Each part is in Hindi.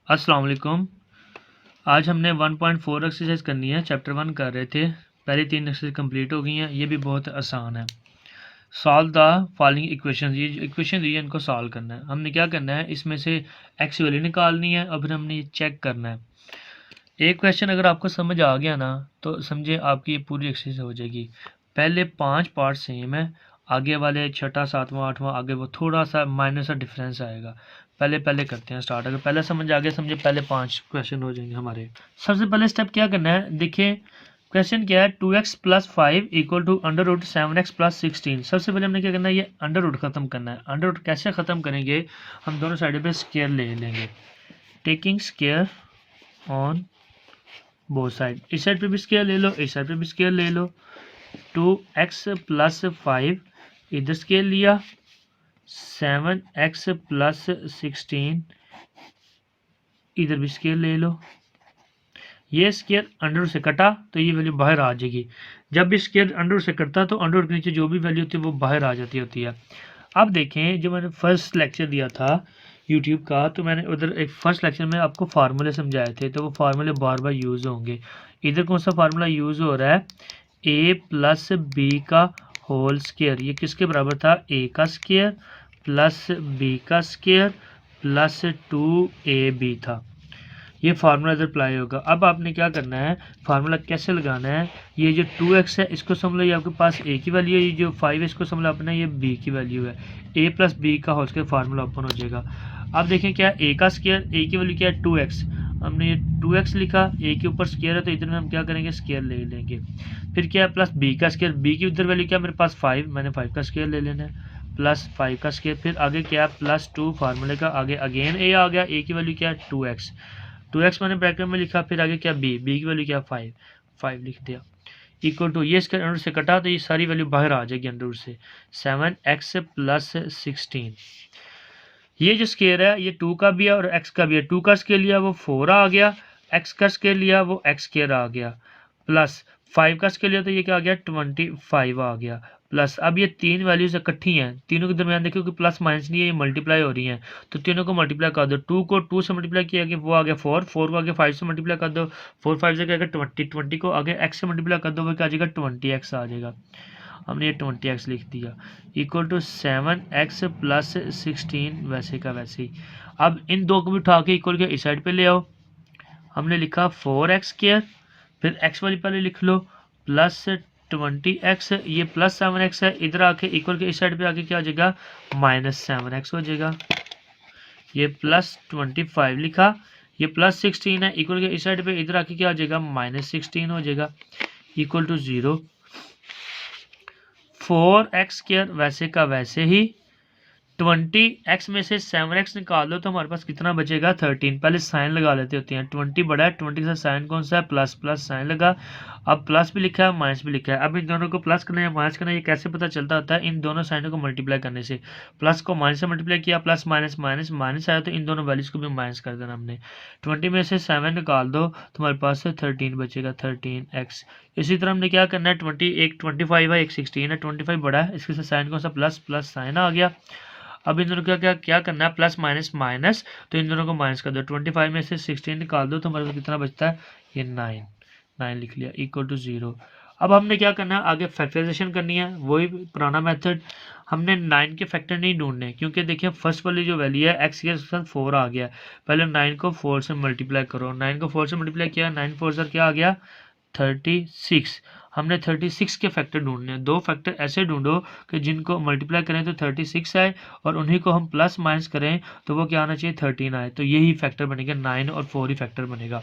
अस्सलाम वालेकुम। आज हमने 1.4 एक्सरसाइज करनी है। चैप्टर 1 कर रहे थे, पहली 3 एक्सरसाइज कंप्लीट हो गई हैं। ये भी बहुत आसान है। सॉल्व द फॉलोइंग इक्वेशन, ये जो इक्वेशन दी है इनको सॉल्व करना है। हमने क्या करना है, इसमें से एक्स वैल्यू निकालनी है और फिर हमने ये चेक करना है। एक क्वेश्चन अगर आपको समझ आ गया ना तो समझे आपकी ये पूरी एक्सरसाइज हो जाएगी। पहले 5 पार्ट सेम है, आगे वाले छठा सातवां आठवां आगे वो थोड़ा सा माइनर सा डिफरेंस आएगा। पहले पहले करते हैं स्टार्ट। अगर पहले समझ आ गया समझे पहले 5 क्वेश्चन हो जाएंगे हमारे। सबसे पहले स्टेप क्या करना है, देखिए क्वेश्चन क्या है, 2x plus 5 equal to under root 7x plus 16। सबसे पहले हमने क्या करना है, ये अंडर रूट खत्म करना है। अंडर रूट कैसे खत्म करेंगे, हम दोनों साइड पे स्क्वायर ले लेंगे, taking square on both side. इस साइड पे भी स्क्वायर ले लो, इस साइड पे भी स्क्वायर ले लो। 2x प्लस 5 इधर स्क्वायर लिया, 7x प्लस 16 इधर भी स्क्वायर ले लो। ये स्क्वायर अंडर से कटा तो ये वैल्यू बाहर आ जाएगी। जब भी स्क्वायर अंडर से कटता तो अंडर के नीचे जो भी वैल्यू होती है वो बाहर आ जाती होती है। अब देखें, जो मैंने फर्स्ट लेक्चर दिया था यूट्यूब का, तो मैंने उधर एक फर्स्ट लेक्चर में आपको फार्मूले समझाए थे, तो वो फार्मूले बार बार यूज़ होंगे। इधर कौन सा फार्मूला यूज़ हो रहा है, ए प्लस बी का होल स्क्वायर। ये किसके बराबर था, ए का स्क्वायर प्लस बी का स्क्वायर प्लस 2ab था। ये फार्मूला इधर अप्लाई होगा। अब आपने क्या करना है, फार्मूला कैसे लगाना है, ये जो 2x है इसको समझ लो ये आपके पास a की वैल्यू है, ये जो 5 है इसको समझ लो अपना ये b की वैल्यू है। a प्लस बी का होल स्क्वायर फार्मूला ओपन हो जाएगा। अब देखें क्या है, a का स्क्वायर, a की वैल्यू क्या है 2x, हमने ये 2x लिखा, a के ऊपर स्क्वायर है तो इधर में हम क्या करेंगे स्क्वायर ले लेंगे। फिर क्या है प्लस b का स्क्वायर, b की उधर वैल्यू क्या मेरे पास 5, मैंने 5 का स्क्वायर ले लेना है प्लस 5 का स्क्वायर। फिर आगे क्या है प्लस 2 फार्मूले का आगे अगेन a आ गया, a की वैल्यू क्या है 2x मैंने ब्रैकेट में लिखा, फिर आगे क्या b की वैल्यू क्या 5 लिख दिया इक्वल टू, ये इसके अंडर से कटा तो ये सारी वैल्यू बाहर आ जाएगी अंडर से, 7x प्लस 16। ये जो स्केयर है ये 2 का भी है और x का भी है। 2 का स्केयर लिया वो 4 आ गया, x का स्केयर लिया वो x स्केयर आ गया, प्लस 5 का स्केयर लिया तो ये क्या आ गया 25 आ गया, प्लस अब ये तीन वैल्यूज इकट्ठी हैं, तीनों के दरमियान देखिए कि प्लस माइनस नहीं है, ये मल्टीप्लाई हो रही हैं, तो तीनों को मल्टीप्लाई कर दो। 2 को 2 से मल्टीप्लाई किया गया वो आ गया 4 को आगे 5 से मल्टीप्लाई कर दो, 4 5 से क्या 20 को आगे x से मल्टीप्लाई कर दो वो क्या आ जाएगा 20x आ जाएगा। हमने ये 20x लिख दिया इक्वल टू 7x प्लस 16 वैसे का वैसे ही। अब इन दो को भी उठा के इक्वल के इस साइड पे ले आओ। हमने लिखा 4x स्क्वायर, फिर x वाली पहले लिख लो प्लस 20x, ये प्लस 7x है, इधर आके इक्वल के इस साइड पे आके क्या हो जाएगा माइनस 7x हो जाएगा। ये प्लस 25 लिखा, ये प्लस 16 है, इक्वल के इस साइड पे इधर आके क्या हो जाएगा माइनस 16 हो जाएगा इक्वल टू 0। 4x स्क्वायर वैसे का वैसे ही, 20x में से 7x निकाल लो तो हमारे पास कितना बचेगा 13। पहले साइन लगा लेते होते हैं, 20 बड़ा है, 20 का साइन कौन सा है प्लस, प्लस साइन लगा। अब प्लस भी लिखा है माइनस भी लिखा है, अब इन दोनों को प्लस करना है माइनस करना है, ये कैसे पता चलता होता है, इन दोनों साइनों को मल्टीप्लाई करने से। प्लस को माइनस से मल्टीप्लाई किया, प्लस माइनस माइनस माइनस आया तो इन दोनों वैल्यूज को भी माइनस कर देना हमने। 20 में से 7 निकाल दो तो हमारे पास 13 बचेगा, 13x। इसी तरह हमने क्या करना है, एक 25 है एक 16 है, 25 बड़ा है, इसके साथ साइन कौन सा प्लस, प्लस साइन आ गया। अब इन दोनों का क्या करना है, प्लस माइनस माइनस, तो इन दोनों को माइनस कर दो, 25 में से 16 निकाल दो तो हमारे पास कितना बचता है, ये 9 लिख लिया इक्वल टू 0। अब हमने क्या करना है, आगे फैक्टराइजेशन करनी है, वही पुराना मेथड। हमने 9 के फैक्टर नहीं ढूंढने, क्योंकि देखिए फर्स्ट वाली जो वैल्यू है x के साथ 4 आ गया, पहले 9 को 4 से मल्टीप्लाई करो, 9 को 4 से मल्टीप्लाई किया, 9 4 से क्या आ गया 36। हमने 36 के फैक्टर ढूंढने हैं, दो फैक्टर ऐसे ढूंढो कि जिनको मल्टीप्लाई करें तो 36 आए और उन्हीं को हम प्लस माइनस करें तो वो क्या आना चाहिए 13 आए, तो यही फैक्टर बनेगा, 9 और 4 ही फैक्टर बनेगा।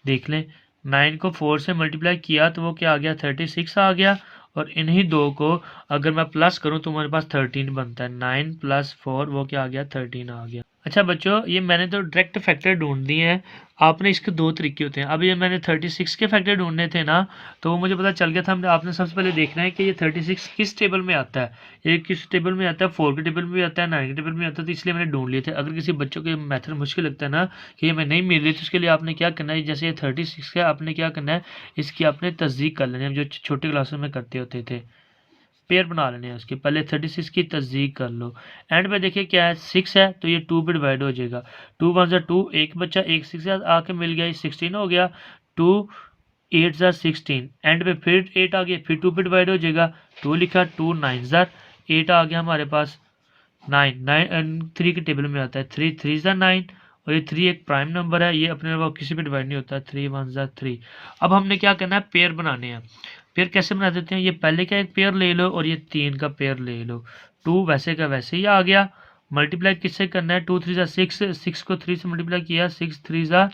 देख लें, 9 को 4 से मल्टीप्लाई किया तो वो क्या आ गया 36 आ गया, और इन्हीं दो को अगर मैं प्लस करूं तो हमारे पास 13 बनता है, 9 प्लस 4 वो क्या आ गया 13 आ गया। अच्छा बच्चों, ये मैंने तो डायरेक्ट फैक्टर ढूंढ दिए हैं, आपने इसके दो तरीके होते हैं। अब ये मैंने 36 के फैक्टर ढूंढने थे ना, तो वो मुझे पता चल गया था। हमने आपने सबसे पहले देखना है कि ये 36 किस टेबल में आता है, ये किस टेबल में आता है, 4 के टेबल में भी आता है, 9 के टेबल में आता है, तो इसलिए मैंने ढूंढ लिए थे। अगर किसी बच्चों के मेथड मुश्किल लगता है ना कि ये मैं नहीं मिल रही, तो उसके लिए आपने क्या करना है, जैसे ये 36 है आपने क्या करना है, इसकी आपने तस्दीक कर लेनी है, जो छोटे क्लासों में करते होते थे। पेयर बना लेने हैं उसके। पहले 36 की तस्दीक कर लो। एंड में देखिए क्या है, 6 है तो ये 2 पे डिवाइड हो जाएगा। 2 1 ज़ा 2, एक बच्चा, एक 6 आके मिल गया, 16 हो गया। 2 8 ज़ा 16, एंड पे फिर 8 आ गया, फिर 2 पे डिवाइड हो जाएगा। 2 लिखा, 2 9 ज़ा 8 आ गया हमारे पास। 9 3 के टेबल में आता है। 3 3 ज़ा 9, और ये 3 एक प्राइम नंबर है, ये अपने आप किसी पे डिवाइड नहीं होता। 3 1 ज़ा 3। अब हमने क्या करना है, पेयर बनाने हैं। पेयर कैसे बना देते हैं, ये पहले का एक पेयर ले लो और ये 3 का पेयर ले लो। 2 वैसे का वैसे ही आ गया। मल्टीप्लाई किससे करना है, 2 3 ज़ा 6, 6 को 3 से मल्टीप्लाई किया, 6 3 ज़ा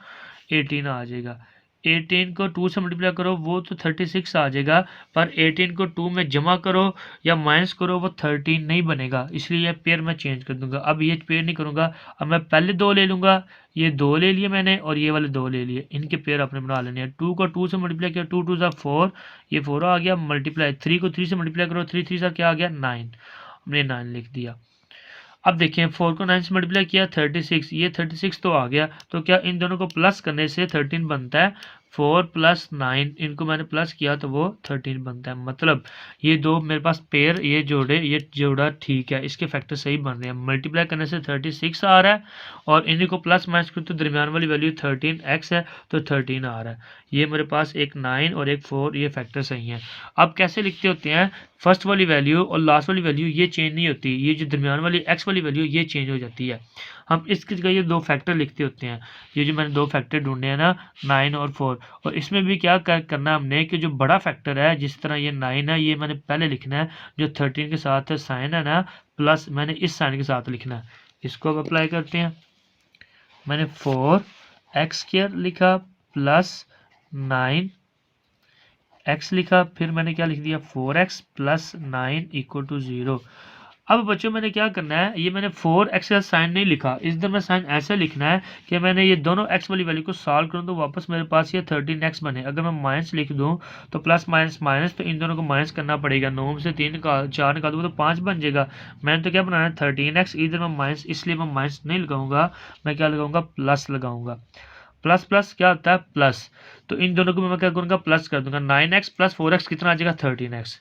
18 आ जाएगा। 18 को 2 से मल्टीप्लाई करो वो तो 36 आ जाएगा, पर 18 को 2 में जमा करो या माइनस करो वो 13 नहीं बनेगा, इसलिए ये पेयर मैं चेंज कर दूंगा। अब ये पेयर नहीं करूंगा, अब मैं पहले 2 ले लूंगा। ये 2 ले लिए मैंने और ये वाले 2 ले लिए, इनके पेयर आपने बना लेने हैं। 2 को 2 से मल्टीप्लाई किया, 2 2 ज़ा 4, ये 4 आ गया। मल्टीप्लाई 3 को 3 से मल्टीप्लाई करो, 3 3 ज़ा क्या आ गया, 9, हमने 9 लिख दिया। अब देखिए 4 को 9 से मल्टीप्लाई किया, 36, ये 36 तो आ गया। तो क्या इन दोनों को प्लस करने से 13 बनता है। 4 प्लस 9, इनको मैंने प्लस किया तो वो 13 बनता है। मतलब ये दो मेरे पास पेयर, ये जोड़ा ठीक है, इसके फैक्टर सही बन रहे हैं। मल्टीप्लाई करने से 36 आ रहा है, और इन्हीं को प्लस माइनस करो तो दरमियान वाली वैल्यू 13x है, तो 13 आ रहा है। ये मेरे पास एक 9 और एक 4, ये फैक्टर सही है। अब कैसे लिखते होते हैं, फर्स्ट वाली वैल्यू और लास्ट वाली वैल्यू ये चेंज नहीं होती, ये जो दरमियान वाली x वाली वैल्यू ये चेंज हो जाती है। हम इसकी जगह ये 2 फैक्टर लिखते होते हैं। ये जो मैंने 2 फैक्टर ढूंढे हैं ना, 9 और 4, और इसमें भी क्या करना हमने कि जो बड़ा फैक्टर है, जिस तरह ये 9 है, ये मैंने पहले लिखना है, जो 13 के साथ साइन है ना, प्लस मैंने इस साइन के साथ लिखना है। इसको अब अप्लाई करते हैं। मैंने 4x² लिखा प्लस 9x लिखा, फिर मैंने क्या लिख दिया, 4x प्लस 9 इक्वल टू 0। अब बच्चों मैंने क्या करना है, ये मैंने 4x का साइन नहीं लिखा, इस दर में साइन ऐसे लिखना है कि मैंने ये दोनों x वाली वैल्यू को सॉल्व करूँ तो वापस मेरे पास ये 13x बने। अगर मैं माइनस लिख दूँ तो प्लस माइनस माइनस, तो इन दोनों को माइनस करना पड़ेगा। 9 से 3 का 4 निकाल दूँगा तो 5 बन जाएगा। मैंने तो क्या बनाना है 13x, इधर मैं माइनस, इसलिए मैं माइनस नहीं लगाऊंगा, मैं क्या लगाऊंगा, प्लस लगाऊंगा। प्लस प्लस क्या होता है, प्लस। तो इन दोनों को मैं क्या करूँगा, प्लस कर दूंगा। 9x प्लस 4x कितना आ जाएगा, 13x।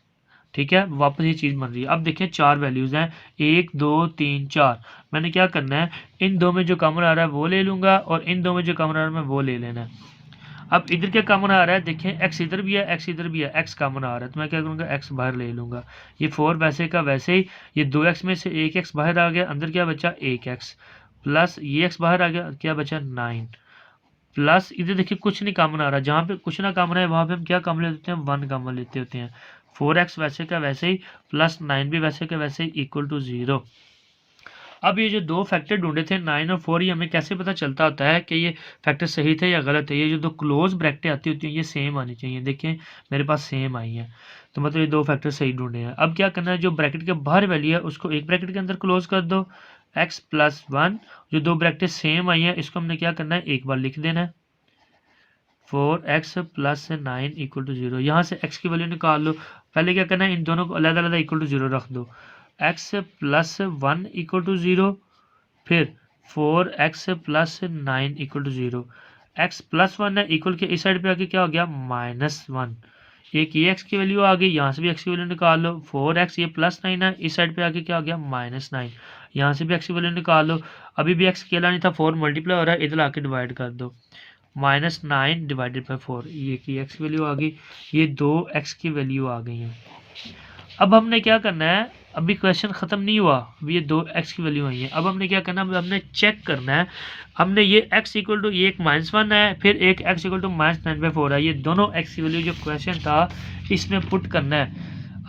ठीक है, वापस ये चीज़ बन रही है। अब देखें 4 वैल्यूज़ हैं, 1 2 3 4। मैंने क्या करना है, इन दो में जो कॉमन आ रहा है वो ले लूँगा, और इन दो में जो कॉमन आ रहा है मैं वो ले लेना है। अब इधर क्या कॉमन आ रहा है, देखें x इधर भी है, x इधर भी है, x कॉमन आ रहा है, तो मैं क्या करूँगा, x बाहर ले लूँगा। ये 4 वैसे का वैसे ही, ये 2x में से 1x बाहर आ गया, अंदर क्या बचा, 1x, प्लस ये x बाहर आ गया, क्या बचा, 9, प्लस इधर देखिए कुछ नहीं कॉमन आ रहा, जहाँ पे कुछ ना कॉमन है वहाँ पे हम क्या कॉमन लेते हैं, 1 कॉमन लेते होते हैं। 4x वैसे का वैसे ही, प्लस 9 भी वैसे का वैसे ही, इक्वल टू 0। अब ये जो 2 फैक्टर ढूंढे थे 9 और 4, ये हमें कैसे पता चलता होता है कि ये फैक्टर सही थे या गलत है। ये जो 2 क्लोज ब्रैकेटें आती होती हैं ये सेम आनी चाहिए। देखें मेरे पास सेम आई है, तो मतलब ये 2 फैक्टर सही ढूंढे हैं। अब क्या करना है, जो ब्रैकेट के बाहर वैल्यू है उसको एक ब्रैकेट के अंदर क्लोज कर दो, x प्लस 1। जो 2 ब्रैकेटें सेम आई हैं इसको हमने क्या करना है, एक बार लिख देना है। 4x plus 9 equal to 0। यहाँ से x की वैल्यू निकाल लो। पहले क्या करना है, इन दोनों को अलग अलग इक्वल टू 0 रख दो। x प्लस 1 इक्वल टू 0, फिर 4x plus 9 equal to 0। x plus 1 है, इक्वल के इस साइड पे आके क्या हो गया, -1। एक ये x की वैल्यू आ गई, यहाँ से भी x की वैल्यू निकाल लो। 4x ये प्लस 9 है, इस साइड पे आके क्या हो गया, -9। यहाँ से भी x की वैल्यू निकाल लो। अभी भी x अकेला नहीं था, 4 मल्टीप्लाई हो रहा है, इधर आके डिवाइड कर दो। -9 डिवाइडेड बाई 4, ये की x की वैल्यू आ गई, ये 2x की वैल्यू आ गई है। अब हमने क्या करना है, अभी क्वेश्चन ख़त्म नहीं हुआ, अभी ये 2x की वैल्यू आई है। अब हमने क्या करना है, हमने चेक करना है। हमने ये x इक्वल टू, ये एक -1 है, फिर एक x इक्वल टू -9/4 है। ये दोनों x की वैल्यू जो क्वेश्चन था इसमें पुट करना है।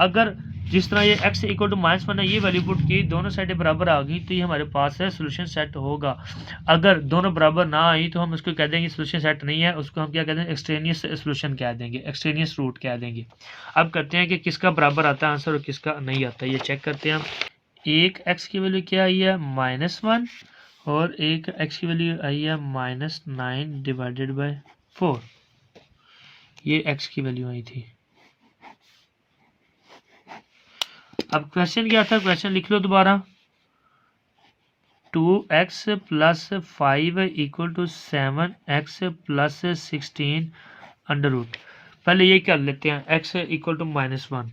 अगर जिस तरह ये x इक्वल टू -1 है, ये वैल्यू पुट की, दोनों साइडें बराबर आ गई तो ये हमारे पास है सोल्यूशन सेट होगा। अगर दोनों बराबर ना आई तो हम उसको कह देंगे सोल्यूशन सेट नहीं है, उसको हम क्या कहते हैं, एक्सट्रेनियस सोल्यूशन कह देंगे, एक्सट्रेनियस रूट कह देंगे। अब करते हैं कि किसका बराबर आता है आंसर और किसका नहीं आता, ये चेक करते हैं हम। एक x की वैल्यू क्या आई है, -1, और एक x की वैल्यू आई है -9 डिवाइडेड बाई 4। ये x की वैल्यू आई थी। अब क्वेश्चन क्या था, क्वेश्चन लिख लो दोबारा। 2x plus 5 equal to 7x plus 16 under root. पहले ये कर लेते हैं, x equal to -1।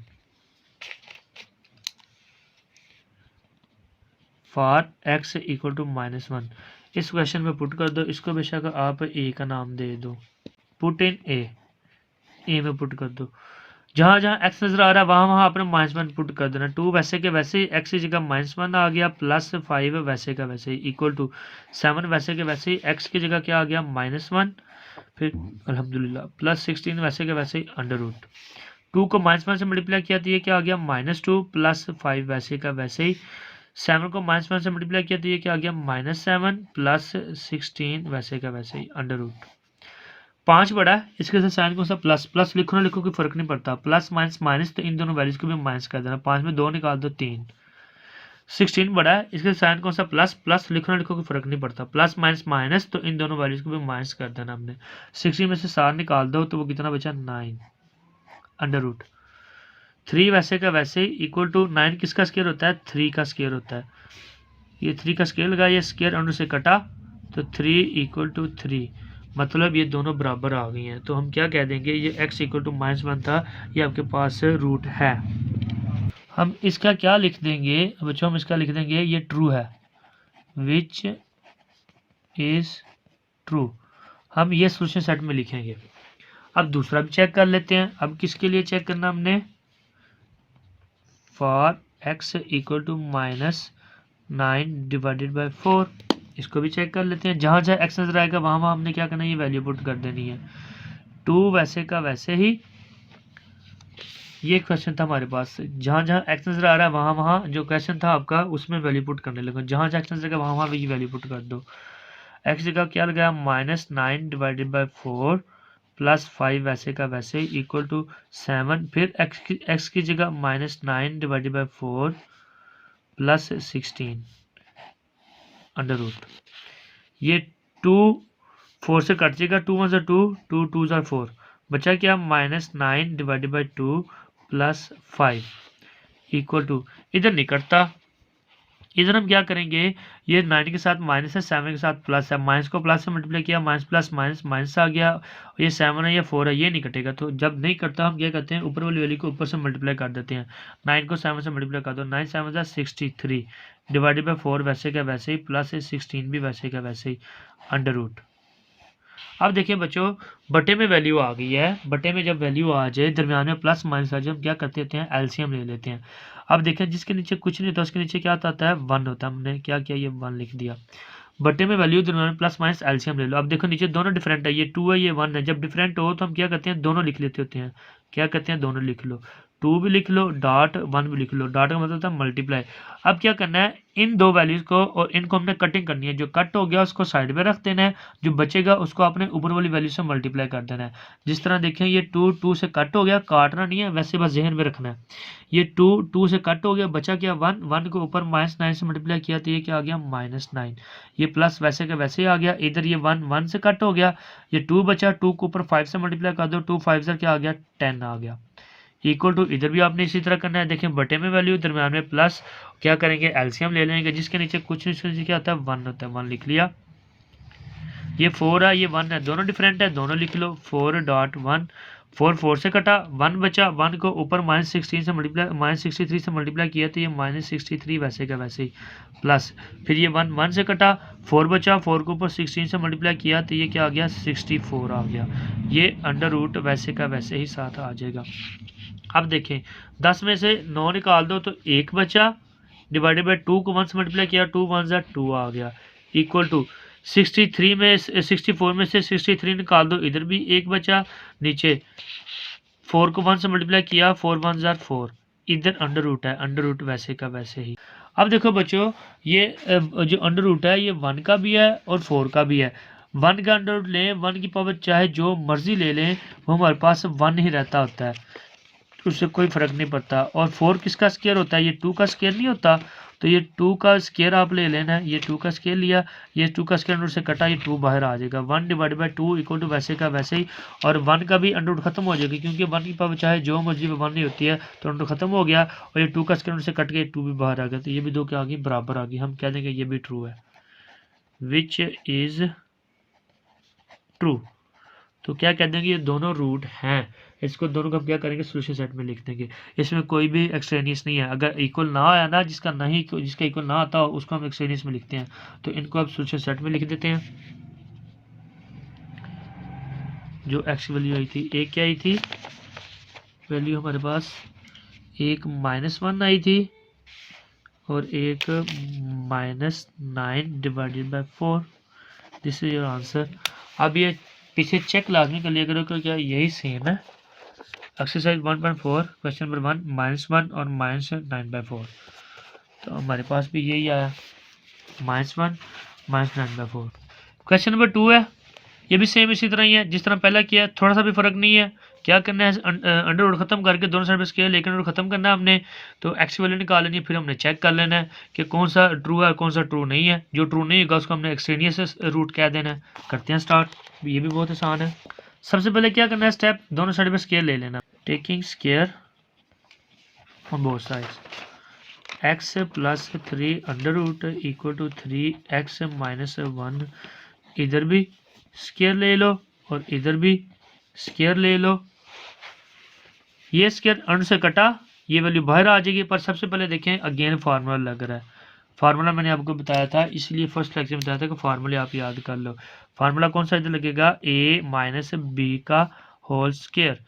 For x equal to -1। इस क्वेश्चन में पुट कर दो, इसको बेशक आप ए का नाम दे दो, पुट इन ए में पुट कर दो। जहाँ जहाँ x नजर आ रहा है वहाँ वहाँ आपने -1 पुट कर देना। 2 वैसे के वैसे ही, x की जगह -1 आ गया, +5 वैसे का वैसे ही, इक्वल टू 7 वैसे के वैसे ही, x की जगह क्या आ गया -1, फिर अल्हम्दुलिल्लाह +16 वैसे के वैसे ही, अंडर रूट 2 को -1 से मल्टीप्लाई किया तो ये क्या आ गया -2 +5 वैसे का वैसे ही, 7 को -1 से मल्टीप्लाई किया तो ये क्या आ गया -7 +16 वैसे का वैसे ही, अंडर रूट 5 बड़ा है, इसके साथ साइन कौन सा प्लस, प्लस लिखो ना लिखो कोई फर्क नहीं पड़ता, प्लस माइनस माइनस, तो इन दोनों वैल्यूज को भी माइनस कर देना, 5 में 2 निकाल दो 3। 16 बड़ा है, इसके साइन कौन सा प्लस, प्लस लिखो ना लिखो कोई फर्क नहीं पड़ता, प्लस माइनस माइनस, तो इन दोनों वैल्यूज को भी माइनस कर देना हमने। 16 में से 7 निकाल दो तो वो कितना बचा 9, अंडर रूट 3 वैसे का वैसे ही, इक्वल टू 9 किसका स्क्वायर होता है 3 का स्क्वायर होता है, ये 3 का स्क्वायर लगा, ये स्क्वायर अंडर से कटा तो 3 इक्वल टू 3, मतलब ये दोनों बराबर आ गई हैं। तो हम क्या कह देंगे, ये x इक्वल टू -1 था, ये आपके पास रूट है। हम इसका क्या लिख देंगे बच्चों, हम इसका लिख देंगे ये ट्रू है, विच इज ट्रू, हम ये सोल्यूशन सेट में लिखेंगे। अब दूसरा भी चेक कर लेते हैं। अब किसके लिए चेक करना हमने, for x equal to -9 divided by 4, इसको भी चेक कर लेते हैं। जहाँ जहाँ x नजर आएगा वहाँ वहाँ हमने क्या करना है, ये वैल्यू पुट कर देनी है। 2 वैसे का वैसे ही, ये क्वेश्चन था हमारे पास, जहाँ जहाँ x नजर आ रहा है वहाँ वहाँ जो क्वेश्चन था आपका उसमें वैल्यू पुट करने लगा, जहाँ जहाँ x नजर आएगा वहाँ वहाँ भी वैल्यू पुट कर दो। x जगह क्या लगाया -9 डिवाइडेड बाई 4 +5 वैसे का वैसे ही, इक्वल टू 7, फिर x की जगह -9 डिवाइडेड बाई 4 +16 अंडर रूट, ये 2 4 से कट जाएगा, 2 1 2, 2 2 4, बचा क्या -9 डिवाइडेड बाई 2 +5 इक्वल टू, इधर नहीं कटता, इधर हम क्या करेंगे, ये 9 के साथ माइनस है, 7 के साथ प्लस है, माइनस को प्लस से मल्टीप्लाई किया, माइनस प्लस माइनस माइनस आ गया, ये 7 है, ये 4 है, ये नहीं कटेगा। तो जब नहीं कटता हम क्या करते हैं, ऊपर वाली वैल्यू को ऊपर से मल्टीप्लाई कर देते हैं। 9 को 7 से मल्टीप्लाई कर दो, 9 7 63 डिवाइडेड बाई 4 वैसे का वैसे ही, प्लस 16 भी वैसे का वैसे ही, अंडर रूट। अब देखिए बच्चों, बटे में वैल्यू आ गई है, बटे में जब वैल्यू आ जाए, दरमियान में प्लस माइनस आ जाए, हम क्या करते हैं एलसीएम ले लेते हैं। अब देखें जिसके नीचे कुछ नहीं होता उसके नीचे क्या आता है 1 होता है, हमने क्या किया ये 1 लिख दिया। बटे में वैल्यू दरमियान में प्लस माइनस एलसीएम ले लो। अब देखो नीचे दोनों डिफरेंट है, ये 2 है ये 1 है, जब डिफरेंट हो तो हम क्या करते हैं दोनों लिख लेते होते हैं, क्या करते हैं दोनों लिख लो, 2 भी लिख लो, डॉट 1 भी लिख लो, डॉट का मतलब था मल्टीप्लाई। अब क्या करना है, इन दो वैल्यूज को और इनको हमने कटिंग करनी है, जो कट हो गया उसको साइड में रख देना है, जो बचेगा उसको आपने ऊपर वाली वैल्यू से मल्टीप्लाई कर देना है। जिस तरह देखें ये 2 2 से कट हो गया, काटना नहीं है, वैसे बस जहन में रखना है। ये 2 2 से कट हो गया, बचा क्या 1, 1 को ऊपर -9 से मल्टीप्लाई किया तो ये क्या आ गया -9, ये प्लस वैसे का वैसे ही आ गया। इधर ये 1 1 से कट हो गया, ये 2 बचा, 2 को ऊपर 5 से मल्टीप्लाई कर दो, 2 5 से क्या आ गया 10 आ गया, इक्वल टू, इधर भी आपने इसी तरह करना है। देखें बटे में वैल्यू, दरम्यान में प्लस, क्या करेंगे एलसीएम ले लेंगे, जिसके नीचे कुछ नहीं, क्या होता है 1 होता है, 1 लिख लिया। ये 4 है ये 1 है, दोनों डिफरेंट है, दोनों लिख लो, 4.1, 4 4 से कटा, 1 बचा, 1 को ऊपर -16 से मल्टीप्लाई -63 से मल्टीप्लाई किया तो ये -63 वैसे का वैसे ही, प्लस फिर ये 1 1 से कटा, 4 बचा, 4 को ऊपर 16 से मल्टीप्लाई किया तो ये क्या आ गया 64 आ गया। ये अंडर रूट वैसे का वैसे ही साथ आ जाएगा। अब देखें 10 में से 9 निकाल दो तो 1 बचा, डिवाइडेड बाई 2 को 1 से मल्टीप्लाई किया, 2 1 2 आ गया, इक्वल टू 64 में से 63 निकाल दो, इधर भी 1 बचा, नीचे 4 को 1 से मल्टीप्लाई किया, 4 1 4, इधर अंडर रूट है, अंडर रूट वैसे का वैसे ही। अब देखो बच्चों, ये जो अंडर रूट है ये 1 का भी है और 4 का भी है। 1 का अंडर रूट लें, 1 की पावर चाहे जो मर्जी ले लें, वो हमारे पास 1 ही रहता होता है, उससे कोई फर्क नहीं पड़ता। और 4 किसका स्क्वायर होता है, ये 2 का स्क्वायर नहीं होता, तो ये 2 का स्क्वायर आप ले लेना है, ये 2 का स्क्वायर लिया, ये 2 का स्क्वायर अंडर से कटा, ये 2 बाहर आ जाएगा, 1 डिवाइडेड बाई 2 इक्वल टू वैसे का वैसे ही। और 1 का भी अंडर रूट खत्म हो जाएगी, क्योंकि 1 की पावर चाहे जो मर्जी 1 नहीं होती है, तो अंडर खत्म हो गया, और ये 2 का स्क्वायर अंडर से कट के 2 भी बाहर आ गया, तो ये भी 2 क्या आ गई बराबर आ गई। हम कह देंगे ये भी ट्रू है, विच इज ट्रू। तो क्या कह देंगे ये दोनों रूट हैं, इसको दोनों को हम क्या करेंगे, सोल्यूशन सेट में लिख देंगे। इसमें कोई भी एक्सट्रेनियस नहीं है, अगर इक्वल ना आया ना, जिसका इक्वल ना आता हो उसको हम एक्सट्रेनियस में लिखते हैं। तो इनको अब सोल्यूशन सेट में लिख देते हैं। जो एक्स की वैल्यू आई थी, एक क्या आई थी वैल्यू हमारे पास, एक -1 आई थी और एक -9 divided by 4। This is your answer. अब ये पीछे चेक लाजमी कर लिया करो कि क्या यही सेम है। एक्सरसाइज 1.4 क्वेश्चन नंबर 1 -1 और -9/4। तो हमारे पास भी यही आया, -1 -9/4। क्वेश्चन नंबर 2 है, ये भी सेम इसी तरह ही है जिस तरह पहला किया, थोड़ा सा भी फर्क नहीं है। क्या करना है, अंडर रूट खत्म करके दोनों साइड पे स्केयर लेकर अंडर खत्म करना है हमने। तो एक्स की वैल्यू निकाल लेनी है, फिर हमने चेक कर लेना है कि कौन सा ट्रू है और कौन सा ट्रू नहीं है। जो ट्रू नहीं होगा उसको हमने एक्सट्रेनियस रूट कह देना है। करते हैं स्टार्ट, ये भी बहुत आसान है। सबसे पहले क्या करना है, स्टेप दोनों साइड पे स्केयर ले लेना। Taking square on both sides, x + 3 under root equal to 3x - 1। इधर भी स्केयर ले लो और इधर भी स्केयर ले लो। ये स्केयर अंडर से कटा, ये वैल्यू बाहर आ जाएगी। पर सबसे पहले देखें अगेन फार्मूला लग रहा है। फार्मूला मैंने आपको बताया था, इसलिए फर्स्ट लेक्चर में बताया था कि फार्मूले आप याद कर लो। फार्मूला कौन सा इधर लगेगा, a - b का होल स्केयर,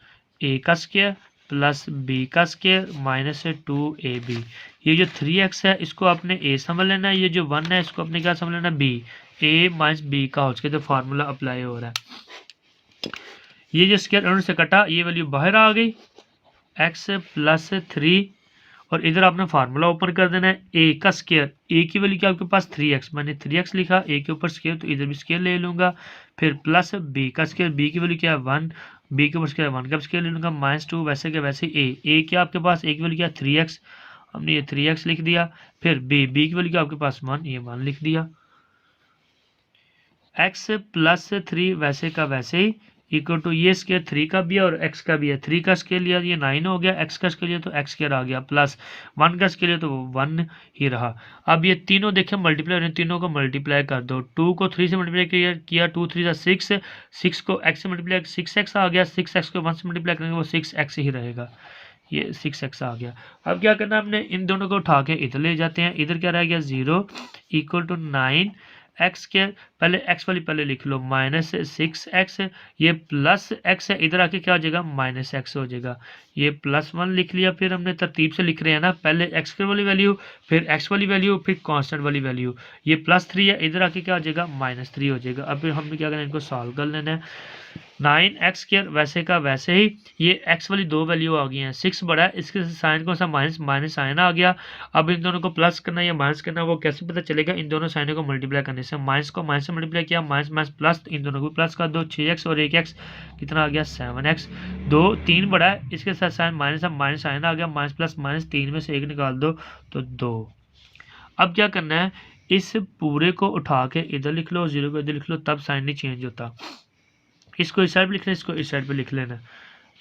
a का स्केयर प्लस b का स्केयर -2ab। ये जो 3x है इसको आपने a समझ लेना है, ये जो 1 है इसको आपने क्या समझ लेना, b, a - b का होल स्केयर। तो फार्मूला अप्लाई हो रहा है। ये जो स्केयर अंडर से कटा, ये वैल्यू बाहर आ गई, x + 3 और इधर आपने फार्मूला ओपन कर देना है। a का स्केयर, a की वैल्यू क्या आपके पास 3x, मैंने 3x लिखा, a के ऊपर स्केयर तो इधर भी स्केयर ले लूंगा। फिर प्लस b का स्केयर, b की वैल्यू क्या है 1, b के ऊपर स्केयर 1 का स्केयर ले लूंगा, -2 वैसे के वैसे a क्या आपके पास, a की वैल्यू क्या 3x, हमने ये 3x लिख दिया। फिर b की वैल्यू क्या आपके पास 1, ये 1 लिख दिया। x + 3 वैसे का वैसे ही इक्वल टू ये स्केयर 3 का भी है और x का भी है। 3 का स्केयर लिया ये 9 हो गया, x का स्केयर लिया तो x स्केयर आ गया, प्लस 1 का स्केयर लिया तो 1 ही रहा। अब ये तीनों देखें मल्टीप्लाई हो रहे हैं, तीनों को मल्टीप्लाई कर दो। 2 को 3 से मल्टीप्लाई किया 2 3 6, 6 को x से मल्टीप्लाई 6x आ गया, 6x को 1 से मल्टीप्लाई करेंगे वो 6x ही रहेगा, ये 6x आ गया। अब क्या करना है, हमने इन दोनों को उठा के इधर ले जाते हैं। इधर क्या रह गया 0 इक्वल टू 9 x स्केयर, पहले x वाली पहले लिख लो -6x, ये प्लस x है, इधर आके क्या हो जाएगा -x हो जाएगा। ये +1 लिख लिया। फिर हमने तरतीब से लिख रहे हैं ना, पहले x स्केयर वाली वैल्यू, फिर x वाली वैल्यू, फिर कांस्टेंट वाली वैल्यू। ये +3 है, इधर आके क्या हो जाएगा -3 हो जाएगा। अब फिर हमने क्या करना है, इनको सॉल्व कर लेना है। 9x स्केयर वैसे का वैसे ही, ये x वाली दो वैल्यू आ गई हैं, 6 बड़ा है, इसके साइन कौन सा माइनस साइन आ गया। अब इन दोनों को प्लस करना या माइनस करना वो कैसे पता चलेगा, इन दोनों साइनों को मल्टीप्लाई करने से। माइनस को माइनस से मल्टीप्लाई किया, माइनस माइनस प्लस, तो इन दोनों को प्लस कर दो। 6x और 1x कितना आ गया 7x। 2 3 बड़ा है, इसके साथ साइन माइनस, अब माइनस साइन आ गया, माइनस प्लस माइनस 3 में से 1 निकाल दो तो 2। अब क्या करना है, इस पूरे को उठा के इधर लिख लो, 0 को इधर लिख लो, तब साइन नहीं चेंज होता। इसको इस साइड पे लिखना है, इसको इस साइड पे लिख लेना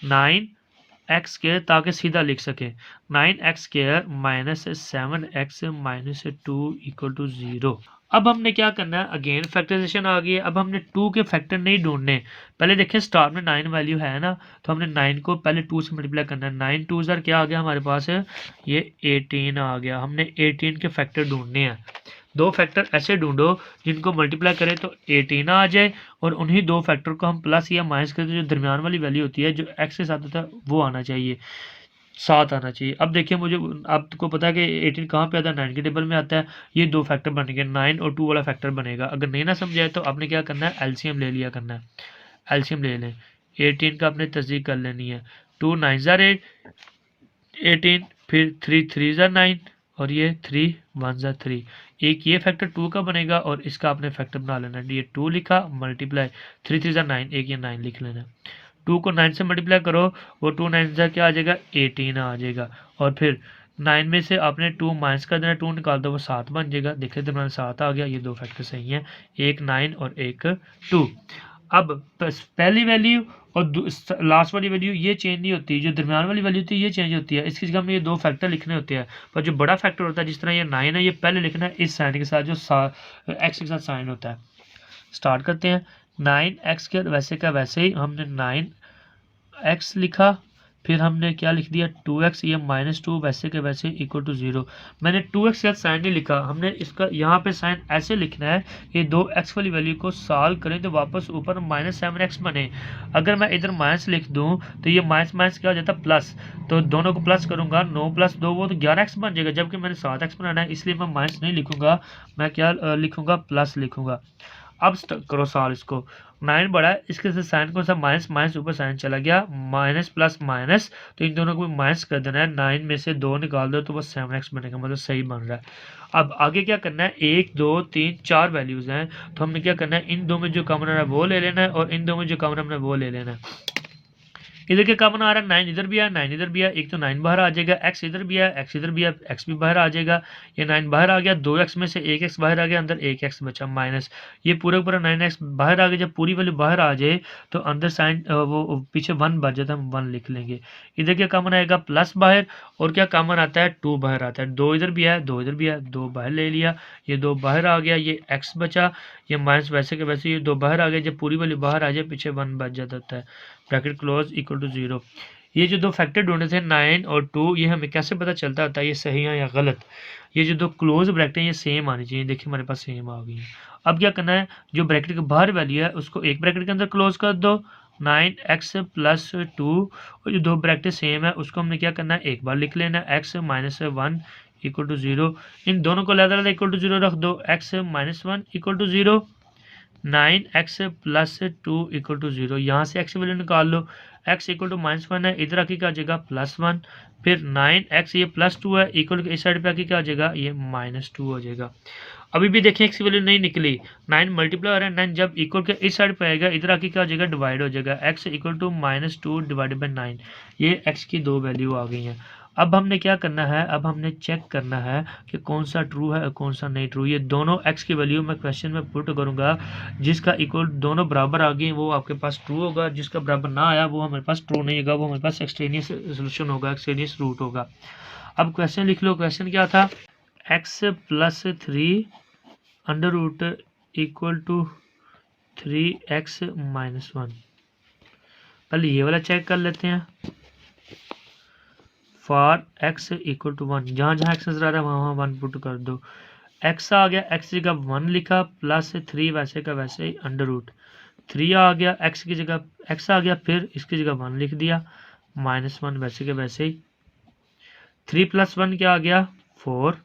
9x स्केयर, ताकि सीधा लिख सके 9x square -7x - 2 equal to 0। अब हमने क्या करना है, अगेन फैक्टराइजेशन आ गई है। अब हमने 2 के फैक्टर नहीं ढूंढने, पहले देखें स्टार में 9 वैल्यू है ना, तो हमने 9 को पहले 2 से मल्टीप्लाई करना है। 9 2 ज़र क्या आ गया हमारे पास है, ये 18 आ गया। हमने 18 के फैक्टर ढूंढने हैं। दो फैक्टर ऐसे ढूंढो जिनको मल्टीप्लाई करें तो 18 आ जाए, और उन्हीं दो फैक्टर को हम प्लस या माइनस करें तो जो दरमियान वाली वैल्यू होती है जो x के साथ होता है वो आना चाहिए, 7 आना चाहिए। अब देखिए मुझे, आपको पता है कि 18 कहाँ पे आता है, 9 के टेबल में आता है। ये दो फैक्टर बनेंगे, 9 और 2 वाला फैक्टर बनेगा। अगर नहीं ना समझाए तो आपने क्या करना है, एलसीएम ले लिया करना है। एलसीएम ले लें, 18 का आपने तस्दीक कर लेनी है। 2 9 ज़र 18, फिर 3 3 ज़र 9 और ये 3 1 ज़र 3। एक ये फैक्टर 2 का बनेगा और इसका आपने फैक्टर बना लेना है। ये 2 लिखा, मल्टीप्लाई 3 3 ज़र 9, एक ये 9 लिख लेना। 2 को 9 से मल्टीप्लाई करो, वो 2 9 ज़र क्या आ जाएगा 18 आ जाएगा। और फिर 9 में से आपने 2 माइनस कर देना, 2 निकाल दो वो 7 बन जाएगा। देखिए दरम्यान 7 आ गया। ये दो फैक्टर सही हैं, एक 9 और एक 2। अब पहली वैल्यू और लास्ट वाली वैल्यू ये चेंज नहीं होती, जो दरमियान वाली वैल्यू होती है ये चेंज होती है। इसकी जगह हमें ये दो फैक्टर लिखने होते हैं, पर जो बड़ा फैक्टर होता है जिस तरह ये 9 है, ये पहले लिखना है इस साइन के साथ जो एक्स के साथ साइन होता है। स्टार्ट करते हैं। 9x स्क्वायर वैसे का वैसे ही, हमने 9 x लिखा, फिर हमने क्या लिख दिया 2x, ये -2 वैसे के वैसे इक्वल टू 0। मैंने 2x के साथ साइन नहीं लिखा, हमने इसका यहाँ पे साइन ऐसे लिखना है, ये 2x वाली वैल्यू को सॉल्व करें तो वापस ऊपर -7x बने। अगर मैं इधर माइनस लिख दूँ तो ये माइनस माइनस क्या हो जाता है प्लस, तो दोनों को प्लस करूंगा, 9 + 2 वो तो 11x बन जाएगा, जबकि मैंने 7x बनाना है, इसलिए मैं माइनस नहीं लिखूंगा, मैं क्या लिखूंगा प्लस लिखूंगा। अब करो सॉल्व इसको, 9 बड़ा है, इसके साथ साइन को सब माइनस माइनस ऊपर साइन चला गया, माइनस प्लस माइनस, तो इन दोनों को माइनस कर देना है, 9 में से 2 निकाल दो तो बस 7x बनेगा, मतलब सही बन रहा है। अब आगे क्या करना है, 1 2 3 4 वैल्यूज हैं, तो हमने क्या करना है, इन दो में जो कॉमन आ रहा है वो ले लेना है, और इन दो में जो कॉमन हमने वो ले लेना है। इधर के कॉमन आ रहा है 9 इधर भी है, 9 इधर भी है, एक तो 9 बाहर आ जाएगा, x इधर भी है, x इधर भी है, x भी बाहर आ जाएगा, ये 9 बाहर आ गया, 2x में से 1x बाहर आ गया, अंदर 1x बचा माइनस, ये पूरा पूरा 9x बाहर आ गया। जब पूरी वैल्यू बाहर आ जाए तो अंदर साइन वो पीछे 1 बच जाता है, हम 1 लिख लेंगे। इधर क्या कॉमन आएगा प्लस बाहर, और क्या कॉमन आता है 2 बाहर आता है, 2 इधर भी है, 2 इधर भी है, 2 बाहर ले लिया, ये 2 बाहर आ गया, ये x बचा, ये माइनस वैसे के वैसे ये 2 बाहर आ गया, जब पूरी वैल्यू बाहर आ जाए पीछे 1 बच जाता है, ब्रैकेट क्लोज इक्वल टू 0। ये जो दो फैक्टर ढूंढे थे 9 और 2, ये हमें कैसे पता चलता होता है ये सही है या गलत। ये जो दो क्लोज ब्रैकेट हैं ये सेम आनी चाहिए, देखिए हमारे पास सेम आ गई है। अब क्या करना है, जो ब्रैकेट के बाहर वैल्यू है उसको एक ब्रैकेट के अंदर क्लोज कर दो, 9x + 2, और जो दो ब्रैकेट सेम है उसको हमने क्या करना है एक बार लिख लेना, x - 1 इक्वल टू 0। इन दोनों को अलग अलग इक्वल टू 0 रख दो, x - 1 equal to 0, 9x + 2 equal to 0। यहाँ से x की वैल्यू निकाल लो, x इक्वल टू -1 है, इधर आके क्या आ जाएगा +1, फिर 9x ये +2 है इक्वल इस साइड पे आके क्या आ जाएगा ये -2 हो जाएगा। अभी भी देखें x की वैल्यू नहीं निकली, 9 मल्टीप्लाई हो रहा है, 9 जब इक्वल के इस साइड पे आएगा इधर आके क्या हो जाएगा डिवाइड हो जाएगा, x equal to -2 divided by 9, ये x की दो वैल्यू आ गई हैं। अब हमने क्या करना है, अब हमने चेक करना है कि कौन सा ट्रू है और कौन सा नहीं ट्रू। ये दोनों x की वैल्यू मैं क्वेश्चन में पुट करूंगा, जिसका इक्वल दोनों बराबर आ गए वो आपके पास ट्रू होगा, जिसका बराबर ना आया वो हमारे पास ट्रू नहीं होगा, वो हमारे पास एक्सट्रेनियस सोल्यूशन होगा, एक्सट्रेनियस रूट होगा। अब क्वेश्चन लिख लो, क्वेश्चन क्या था, x + 3 √ इक्वल टू 3x - 1। पहले ये वाला चेक कर लेते हैं, फॉर x इक्वल टू 1, जहाँ जहाँ x नजर आ रहा है वहाँ वहाँ 1 पुट कर दो, x आ गया, x की जगह 1 लिखा, +3 वैसे का वैसे ही √3 आ गया, x की जगह x आ गया, फिर इसकी जगह 1 लिख दिया, -1 वैसे के वैसे ही, 3 + 1 क्या आ गया 4,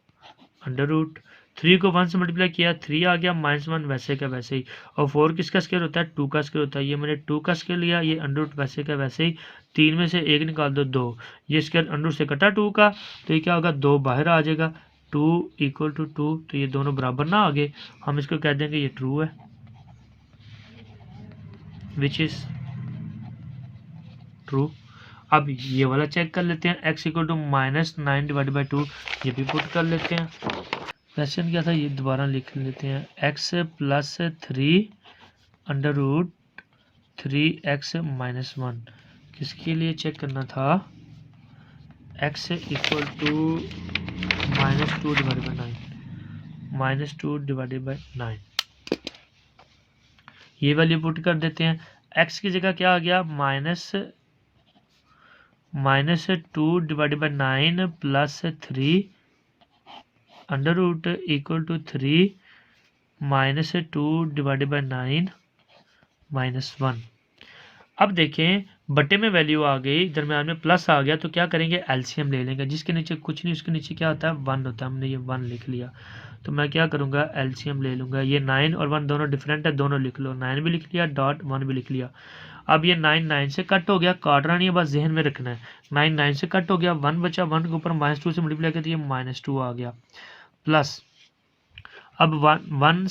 √3 को 1 से मल्टीप्लाई किया 3 आ गया, -1 वैसे का वैसे ही, और 4 किसका स्क्वायर होता है 2 का स्क्वायर होता है, ये मैंने 2 का स्क्वायर लिया, ये √ वैसे का वैसे ही, 3 में से 1 निकाल दो 2, ये स्क्वायर √ से कटा 2 का, तो ये क्या होगा 2 बाहर आ जाएगा, 2 इक्वल टू 2, तो ये दोनों बराबर ना आ गए, हम इसको कह देंगे ये ट्रू है, विच इज ट्रू। अब ये वाला चेक कर लेते हैं, x equal to -9 divide by 2, ये भी पुट कर लेते हैं। क्वेश्चन क्या था ये दोबारा लिख लेते हैं, x + 3 √3x - 1, किसके लिए चेक करना था, x equal to -2 divided by 9, -2 divided by 9, ये वैल्यू पुट कर देते हैं। x की जगह क्या आ गया -2 divided by 9 + 3 √ equal to 3 -2 divided by 9 -1। अब देखें बटे में वैल्यू आ गई, दरम्यान में प्लस आ गया, तो क्या करेंगे एलसीएम ले लेंगे, जिसके नीचे कुछ नहीं उसके नीचे क्या होता है 1 होता है, हमने ये 1 लिख लिया, तो मैं क्या करूँगा एलसीएम ले लूँगा, ये 9 और 1 दोनों डिफरेंट है, दोनों लिख लो, 9 भी लिख लिया डॉट 1 भी लिख लिया। अब ये 9 9 से कट हो गया, काटना नहीं है, बस जहन में रखना है, 9 9 से कट हो गया, 1 बचा, 1 के ऊपर -2 से मल्टीप्लाई किया तो ये -2 आ गया, प्लस अब 1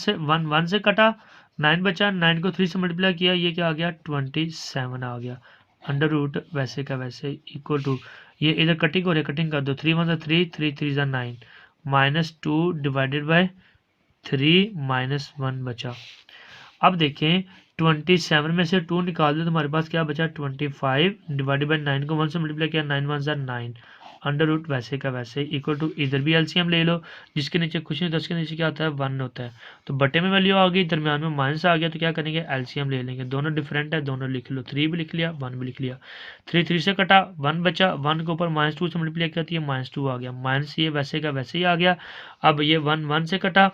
से कटा, 9 बचा, 9 को 3 से मल्टीप्लाई किया, ये क्या आ गया 27 आ गया, √ वैसे का वैसे इक्वल टू, ये इधर कटिंग हो रही है, कटिंग कर दो, 3 × 1 = 3, 3 × 3 = 9, -2 डिवाइडेड बाई 3 -1 बचा। अब देखें 27 में से 2 निकाल दो तो हमारे पास क्या बचा 25 डिवाइडेड बाई 9 को 1 से मल्टीप्लाई किया, 9 × 1 = 9, अंडर रूट वैसे का वैसे इक्वल टू, इधर भी एलसीएम ले लो, जिसके नीचे कुछ नहीं होता उसके नीचे क्या होता है 1 होता है, तो बटे में वैल्यू आ गई, दरमियान में माइनस आ गया, तो क्या करेंगे एलसीएम ले लेंगे, दोनों डिफरेंट है दोनों लिख लो, 3 भी लिख लिया 1 भी लिख लिया, 3 से कटा 1 बचा, 1 के ऊपर -2 से मल्टीप्लाई किया तो ये -2 आ गया, माइनस ये वैसे का वैसे ही आ गया। अब ये 1 से कटा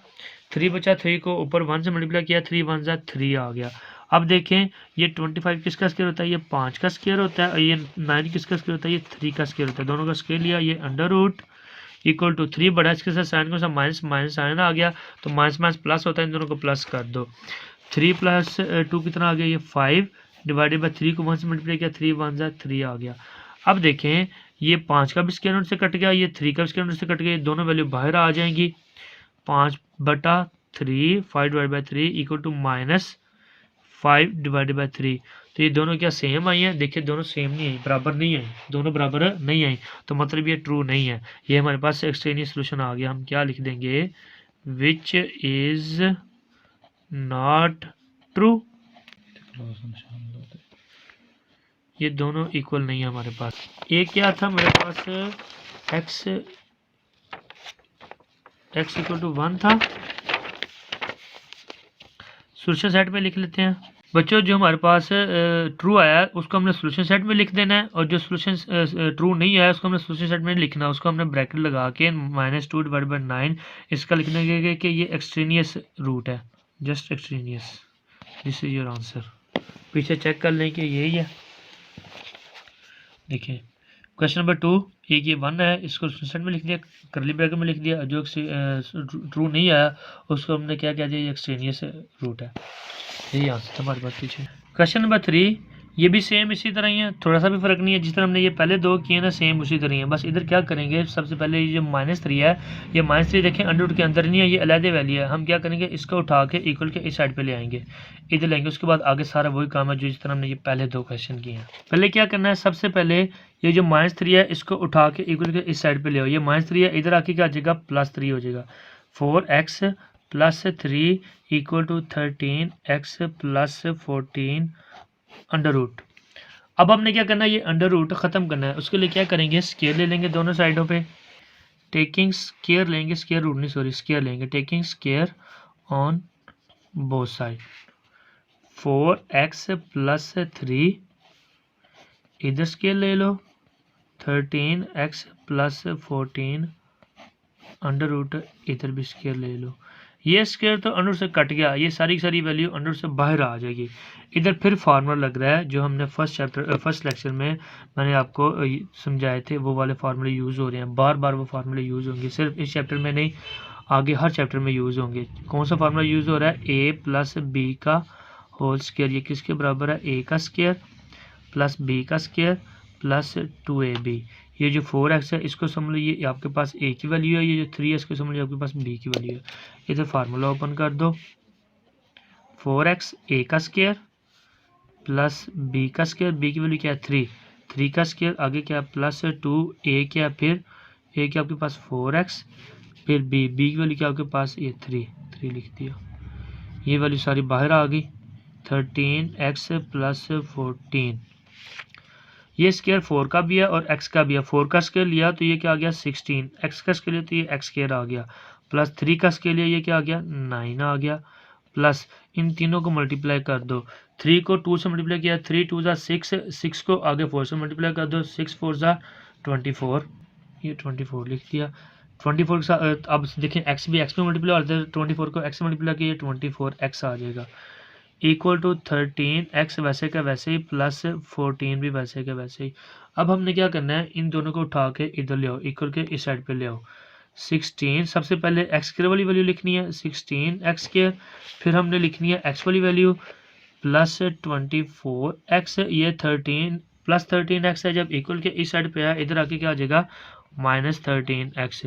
3 बचा, 3 को ऊपर 1 से मल्टीप्लाई किया 3 1 जा 3 आ गया। अब देखें ये 25 किसका स्क्वायर होता है, ये 5 का स्क्वायर होता है, और ये 9 किसका स्क्वायर होता है, ये 3 का स्क्वायर होता है, दोनों का स्क्वायर लिया, ये अंडर रूट इक्वल टू 3 बड़ा, इसके साथ साइन को साथ माइनस माइनस साइन आ गया, तो माइनस माइनस प्लस होता है, इन दोनों को प्लस कर दो, 3 + 2 कितना आ गया, ये 5 डिवाइडेड बाई 3 को 1 से मल्टीप्लाई किया 3 1 जा 3 आ गया। अब देखें ये 5 का भी स्क्वायर रूट से कट गया, ये 3 का भी स्क्वायर रूट से कट गया, ये दोनों वैल्यू बाहर आ जाएंगी, 5/3 5 divide by 3 equal to -5 divided by 3, तो ये दोनों क्या सेम आई हैं, देखिए दोनों सेम नहीं है, बराबर नहीं है, दोनों बराबर नहीं आई, तो मतलब ये ट्रू नहीं है, ये हमारे पास एक्सट्रेनियस सोल्यूशन आ गया। हम क्या लिख देंगे, विच इज नॉट ट्रू, ये दोनों इक्वल नहीं है हमारे पास। एक क्या था हमारे पास x इक्वल टू 1 था, सोल्यूशन सेट में लिख लेते हैं बच्चों, जो हमारे पास ट्रू आया है उसको हमने सोल्यूशन सेट में लिख देना है, और जो सोल्यूशन ट्रू नहीं आया उसको हमने सोल्यूशन सेट में लिखना है, उसको हमने ब्रैकेट लगा के -2 डिवाइड बाई 9 इसका लिखने के कि ये एक्सट्रेनियस रूट है, just extraneous, this is your answer. पीछे चेक कर लें कि यही है। देखिए क्वेश्चन नंबर 2, एक ये 1 है, इसको सेट में लिख दिया, करली ब्रैकेट में लिख दिया, जो ट्रू नहीं आया उसको हमने क्या कह दिया, ये एक्सट्रेनियस रूट है, यही आंसर था हमारे पास पीछे। क्वेश्चन नंबर 3, ये भी सेम इसी तरह ही है, थोड़ा सा भी फर्क नहीं है, जिस तरह हमने ये पहले दो किए ना सेम उसी तरह ही है, बस इधर क्या करेंगे, सबसे पहले ये जो -3 है, ये -3 देखें अंडर रूट के अंदर नहीं है, ये अलग वैल्यू है, हम क्या करेंगे इसको उठा के इक्वल के इस साइड पे ले आएंगे, इधर लेंगे, उसके बाद आगे सारा वही काम है जो जिस तरह हमने ये पहले दो क्वेश्चन किए हैं। पहले क्या करना है, सबसे पहले ये जो -3 है इसको उठा के इक्वल के इस साइड पे ले आओ, ये -3 है, इधर आके क्या आ जाएगा +3 हो जाएगा, 4x + 3 equal to 13x + 14 under root. अब हमने क्या करना है, ये अंडर रूट ख़त्म करना है, उसके लिए क्या करेंगे, स्क्वायर ले लेंगे दोनों साइडों पे, टेकिंग स्क्वायर लेंगे, स्क्वायर रूट नहीं सॉरी स्क्वायर लेंगे, taking square on both side, 4x + 3 इधर स्क्वायर ले लो, 13x + 14 अंडर रूट इधर भी स्क्वायर ले लो, ये स्क्वायर तो अंडर से कट गया, ये सारी सारी वैल्यू अंडर से बाहर आ जाएगी। इधर फिर फार्मूला लग रहा है जो हमने फर्स्ट लेक्चर में मैंने आपको समझाए थे, वो वाले फार्मूले यूज़ हो रहे हैं, बार बार वो फार्मूले यूज़ होंगे, सिर्फ इस चैप्टर में नहीं आगे हर चैप्टर में यूज़ होंगे। कौन सा फार्मूला यूज़ हो रहा है, a + b का होल स्क्वायर, ये किसके बराबर है, a का स्क्वायर + b का स्क्वायर + 2ab, ये जो 4x है इसको समझ लीजिए ये आपके पास a की वैल्यू है, ये जो 3 है इसको समझ लीजिए आपके पास b की वैल्यू है। इधर फार्मूला ओपन कर दो, 4x a का स्क्वायर + b का स्क्वायर, b की वैल्यू क्या है 3 का स्क्वायर, आगे क्या +2a क्या, फिर a क्या आपके पास 4x, फिर b की वैल्यू क्या आपके पास ये 3 लिख दिया, ये वैल्यू सारी बाहर आ गई, 13x + 14, ये स्क्वायर 4 का भी है और x का भी है, 4 का स्क्वायर लिया तो ये क्या आ गया 16, x का स्क्वायर लिया तो ये x स्क्वायर आ गया, प्लस 3 का स्क्वायर लिया ये क्या आ गया 9 आ गया, प्लस इन तीनों को मल्टीप्लाई कर दो, 3 को 2 से मल्टीप्लाई किया 3 2 ज़ा 6 को आगे 4 से मल्टीप्लाई कर दो, 6 4 ज़ा 24, ये 24 लिख दिया, 24 के साथ अब देखिए x भी x में मल्टीप्लाई और 24 को x से मल्टीप्लाई किया 24x आ जाएगा, इक्वल टू 13x वैसे का वैसे ही प्लस 14 भी वैसे का वैसे ही। अब हमने क्या करना है, इन दोनों को उठा के इधर ले आओ, इक्वल के इस साइड पे ले आओ, 16 सबसे पहले x स्क्वायर वाली वैल्यू लिखनी है 16x स्क्वायर, फिर हमने लिखनी है x वाली वैल्यू प्लस 24x, ये 13 प्लस 13x है, जब इक्वल के इस साइड पे है इधर आके क्या आ जाएगा -13x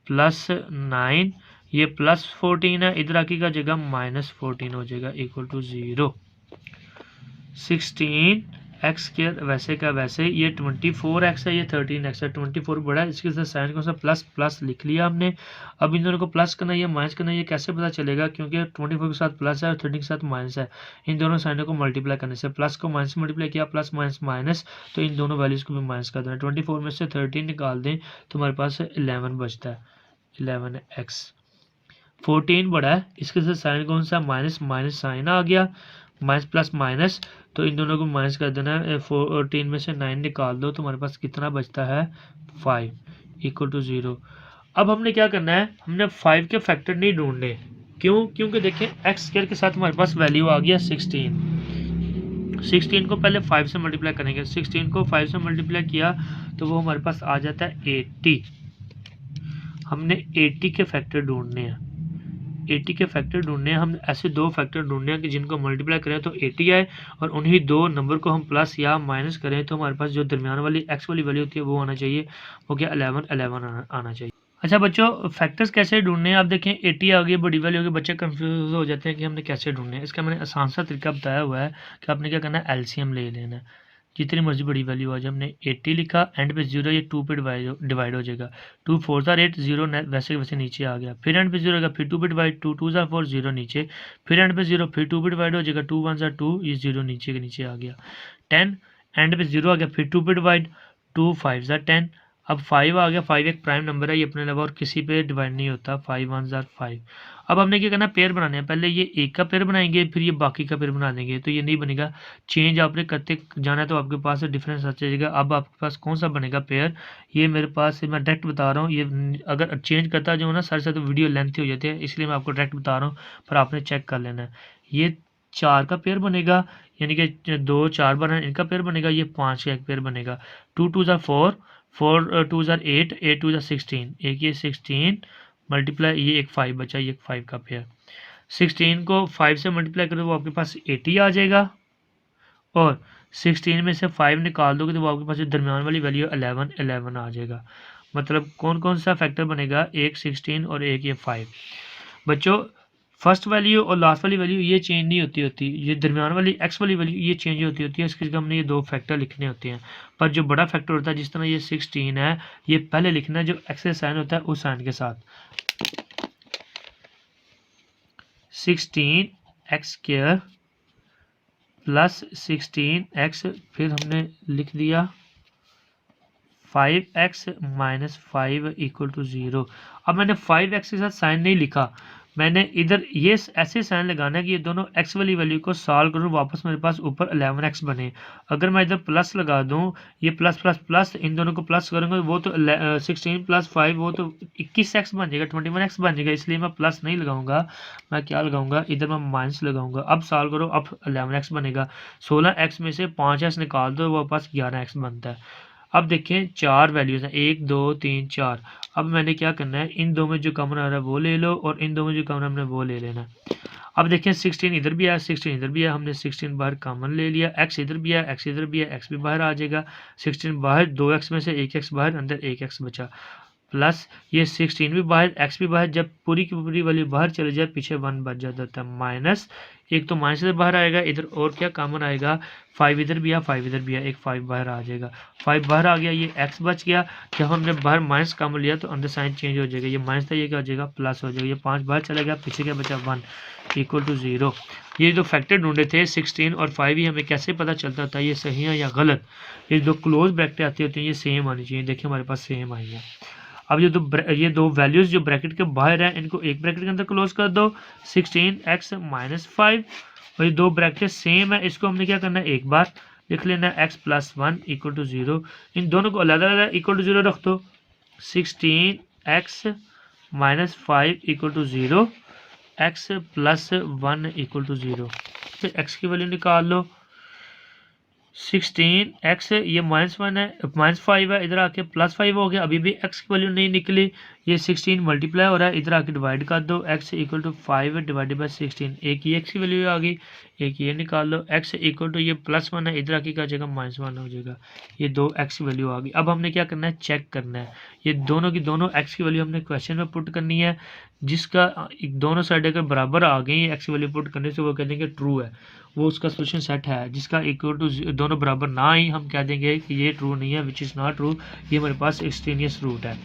प्लस 9, ये +14 है, इधर आके का जगह -14 हो जाएगा, इक्वल टू 0, 16 एक्स स्क्वायर वैसे का वैसे, ये 24x है, ये 13x है, 24 बड़ा है, इसके साथ साइन कौन सा प्लस प्लस लिख लिया हमने। अब इन दोनों को प्लस करना है या माइनस करना है, ये कैसे पता चलेगा, क्योंकि 24 के साथ प्लस है और 13 के साथ माइनस है। इन दोनों साइनों को मल्टीप्लाई करने से, प्लस को माइनस मल्टीप्लाई किया, प्लस माइनस माइनस, तो इन दोनों वैल्यूज़ को भी माइनस कर देना। 24 में से 13 निकाल दें तो हमारे पास 11 बचता है, 11x। 14 बड़ा है, इसके साथ साइन कौन सा, माइनस माइनस साइन आ गया, माइनस प्लस माइनस, तो इन दोनों को माइनस कर देना है। 14 में से 9 निकाल दो तो हमारे पास कितना बचता है, 5 इक्वल टू 0। अब हमने क्या करना है, हमने 5 के फैक्टर नहीं ढूंढने। क्यों, क्योंकि देखें एक्स स्क्वायर के साथ हमारे पास वैल्यू आ गया 16। 16 को पहले 5 से मल्टीप्लाई करेंगे, 16 को 5 से मल्टीप्लाई किया तो वो हमारे पास आ जाता है 80। हमने 80 के फैक्टर ढूंढने हैं, 80 के फैक्टर ढूंढने हैं। हम ऐसे दो फैक्टर ढूंढने हैं कि जिनको मल्टीप्लाई करें तो 80 आए, और उन्हीं दो नंबर को हम प्लस या माइनस करें तो हमारे पास जो दरमियान वाली एक्स वाली वैल्यू होती है वो आना चाहिए, वो क्या 11 आना चाहिए। अच्छा बच्चों, फैक्टर्स कैसे ढूंढने हैं, आप देखें 80 आ गई, बड़ी वैल्यू हो गई, बच्चे कंफ्यूज हो जाते हैं कि हमने कैसे ढूंढने हैं। इसका मैंने आसान सा तरीका बताया हुआ है कि आपने क्या करना है, एलसीएम ले लेना है। जितनी मर्जी बड़ी वैल्यू आ जाए, हमने 80 लिखा, एंड पे 0, ये 2 पे डिवाइड हो जाएगा, 2 4 ज़ा 8, 0 वैसे वैसे नीचे आ गया, फिर एंड पे 0 होगा, फिर 2 पे डिवाइड, 2 2 ज़ा 4, 0 नीचे, फिर एंड पे 0, फिर 2 पे डिवाइड हो जाएगा, 2 1 ज़ा 2, ये 0 नीचे के नीचे आ गया। 10 एंड पे 0 आ गया, फिर 2 पे डिवाइड, 2 5 ज़ा 10, अब 5 आ गया, 5 एक प्राइम नंबर है, ये अपने अलावा और किसी पे डिवाइड नहीं होता, 5 1 ज़ा 5। अब हमने क्या करना है, पेयर बनाने हैं, पहले ये एक का पेयर बनाएंगे, फिर ये बाकी का पेयर बना देंगे, तो ये नहीं बनेगा। चेंज आपने करते जाना है तो आपके पास डिफरेंस आ जाएगा। अब आपके पास कौन सा बनेगा पेयर, ये मेरे पास मैं डायरेक्ट बता रहा हूँ, ये अगर चेंज करता जो ना सारे साथ तो वीडियो लेंथी हो जाती है, इसलिए मैं आपको डायरेक्ट बता रहा हूँ, पर आपने चेक कर लेना है। ये 4 का पेयर बनेगा, यानी कि 2 4 बना, इनका पेयर बनेगा, ये 5 का एक पेयर बनेगा, 2 2 ज़ा 4, 4 2 ज़ा 8, 8 2 ज़ा 16, एक ये 16 मल्टीप्लाई, ये एक 5 बचा, ये एक 5 का पेयर। 16 को 5 से मल्टीप्लाई करो वो आपके पास 80 आ जाएगा, और 16 में से 5 निकाल दोगे तो वो आपके पास दरमियान वाली वैल्यू 11 11 आ जाएगा। मतलब कौन कौन सा फैक्टर बनेगा, एक 16 और एक ये 5। बच्चों फर्स्ट वैल्यू और लास्ट वाली वैल्यू ये चेंज नहीं होती, ये दरमियान वाली एक्स वाली वैल्यू ये चेंज होती है, इसके लिए हमने ये दो फैक्टर लिखने होते हैं। पर जो बड़ा फैक्टर होता है, जिस तरह ये 16 है, ये पहले लिखना है जो एक्स का साइन होता है उस साइन के साथ, 16 एक्स स्क्वायर प्लस 16 एक्स, फिर हमने लिख दिया 5x माइनस 5 इक्वल टू 0। अब मैंने 5x के साथ साइन नहीं लिखा, मैंने इधर ये ऐसे साइन लगाना है कि ये दोनों x वाली वैल्यू को सॉल्व करूँ, वापस मेरे पास ऊपर 11x बने। अगर मैं इधर प्लस लगा दूँ, ये प्लस प्लस प्लस, इन दोनों को प्लस करूँगा वो तो 16 प्लस 5 वो तो 21x बन जाएगा, 21x बन जाएगा, इसलिए मैं प्लस नहीं लगाऊंगा, मैं क्या लगाऊंगा, इधर मैं माइनस लगाऊंगा। अब सॉल्व करो, अब 11x बनेगा, 16x में से 5x निकाल दो, वो पास 11x बनता है। अब देखें चार वैल्यूज हैं, 1 2 3 4। अब मैंने क्या करना है, इन दो में जो कॉमन आ रहा है वो ले लो, और इन दो में जो कॉमन हमने वो ले लेना। अब देखें 16 इधर भी है, 16 इधर भी है, हमने 16 बाहर कॉमन ले लिया, x इधर भी है, x इधर भी है, x भी बाहर आ जाएगा, 16 बाहर, 2x में से 1x बाहर, अंदर 1x बचा, प्लस ये 16 भी बाहर, x भी बाहर, जब पूरी की पूरी वैल्यू बाहर चले जाए पीछे 1 बच जाता है, माइनस, एक तो माइनस इधर बाहर आएगा, इधर और क्या कॉमन आएगा, 5 इधर भी है, 5 इधर भी है, एक 5 बाहर आ जाएगा, 5 बाहर आ गया, ये x बच गया। जब हमने बाहर माइनस कॉमन लिया तो अंदर साइन चेंज हो जाएगा, ये माइनस था ये क्या हो जाएगा, प्लस हो जाएगा, ये 5 बाहर चला गया, पीछे क्या बचा 1 इक्वल टू 0। ये जो फैक्टर ढूंढे थे 16 और 5, ये हमें कैसे पता चलता था ये सही है या गलत, ये जो क्लोज ब्रैकेट आती होती हैं ये सेम आनी चाहिए, देखिए हमारे पास सेम आई है। अब ये दो वैल्यूज जो ब्रैकेट के बाहर हैं इनको एक ब्रैकेट के अंदर क्लोज कर दो, 16x माइनस 5, और ये दो ब्रैकेट सेम है, इसको हमने क्या करना है एक बार लिख लेना है, x प्लस 1 इक्वल टू 0, इन दोनों को अलग अलग इक्वल टू 0 रख दो, 16x minus 5 equal to 0, x plus 1 equal to 0, फिर x की वैल्यू निकाल लो, 16x ये -1 है, -5 है, इधर आके +5 हो गया, अभी भी x की वैल्यू नहीं निकली, ये 16 मल्टीप्लाई हो रहा है, इधर आके डिवाइड कर दो, x equal to 5 divided by 16, एक ये x की वैल्यू आ गई, एक ये निकाल लो, x इक्वल टू ये +1 है, इधर आके क्या हो जाएगा -1 हो जाएगा, ये दो x की वैल्यू आ गई। अब हमने क्या करना है, चेक करना है, ये दोनों की दोनों x की वैल्यू हमने क्वेश्चन में पुट करनी है, जिसका दोनों साइड अगर बराबर आ गई x की वैल्यू पुट करने से वो कहते हैं कि ट्रू है, वो उसका सोल्यूशन सेट है, जिसका इक्वल टू दोनों बराबर ना ही हम कह देंगे कि ये ट्रू नहीं है, विच इज़ नॉट ट्रू, ये हमारे पास एक्सट्रेनियस रूट है।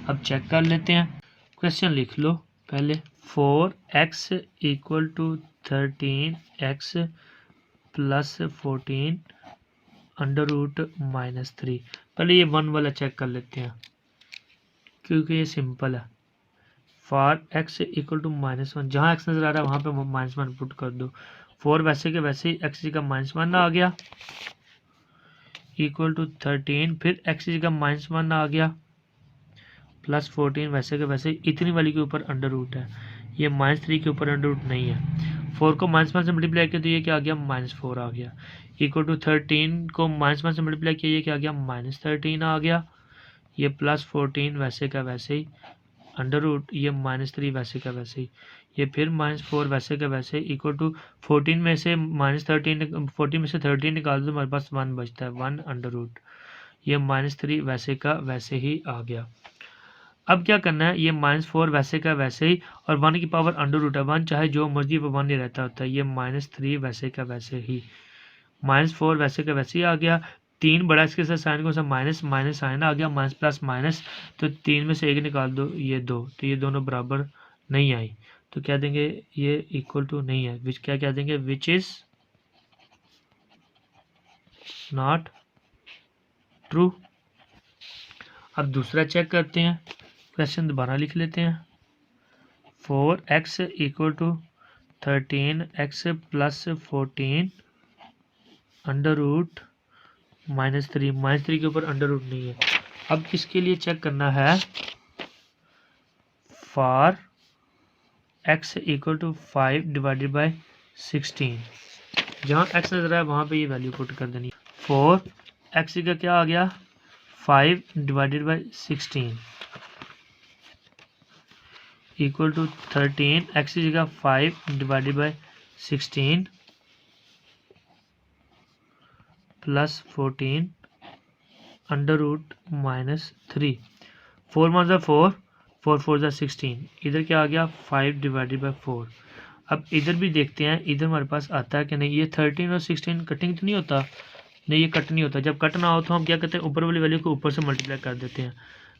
अब चेक कर लेते हैं, क्वेश्चन लिख लो पहले। 4x equal to 13x plus 14 under root -3। पहले ये 1 वाला चेक कर लेते हैं क्योंकि ये सिंपल है। फॉर x इक्वल टू -1, जहाँ x नज़र आ रहा है वहाँ पे -1 पुट कर दो। 4 वैसे के वैसे ही x का -1 आ गया इक्वल टू 13, फिर x का -1 आ गया प्लस 14 वैसे के वैसे इतनी वाली के ऊपर अंडर रूट है, ये -3 के ऊपर अंडर रूट नहीं है। 4 को -1 से मल्टीप्लाई किया तो ये क्या आ गया, -4 आ गया इक्वल टू 13 को -1 से मल्टीप्लाई किया ये क्या आ गया, -13 आ गया। ये प्लस 14 वैसे का वैसे ही अंडर रूट, ये -3 वैसे का वैसे ही, ये फिर -4 वैसे का वैसे इक्वल टू 14 में से -13 में से 13 निकाल दो, हमारे पास 1 बचता है, 1 अंडर रूट, ये -3 वैसे का वैसे ही आ गया। अब क्या करना है, ये -4 वैसे का वैसे ही और 1 की पावर अंडर रूट है, 1 चाहे जो मर्जी वो 1 ही रहता होता है, ये -3 वैसे का वैसे ही, -4 वैसे का वैसे ही आ गया। 3 बड़ा इसके साथ साइन को माइनस माइनस साइन आ गया, माइनस प्लस माइनस, तो 3 में से 1 निकाल दो, ये 2, तो ये दोनों बराबर नहीं आई, तो क्या देंगे, ये इक्वल टू नहीं है, विच क्या कह देंगे, विच इज नॉट ट्रू। अब दूसरा चेक करते हैं, क्वेश्चन दोबारा लिख लेते हैं। 4x equal to 13x plus 14 under root -3 के ऊपर अंडर रूट नहीं है। अब इसके लिए चेक करना है, for x equal to 5 divided by 16, जहाँ x नजर आया वहाँ पे ये वैल्यू पुट कर देनी। 4x का क्या आ गया, 5 divided by 16 equal to 13, x की जगह 5 divided by 16 plus 14 under root -3। 4 one ज़ा 4, 4 4 ज़ा 16, इधर क्या आ गया, 5 डिवाइडेड बाय 4। अब इधर भी देखते हैं, इधर हमारे पास आता है कि नहीं, ये 13 और 16 कटिंग तो नहीं होता, नहीं ये कट नहीं होता। जब कट ना हो तो हम क्या करते हैं, ऊपर वाली वैल्यू को ऊपर से मल्टीप्लाई कर देते हैं।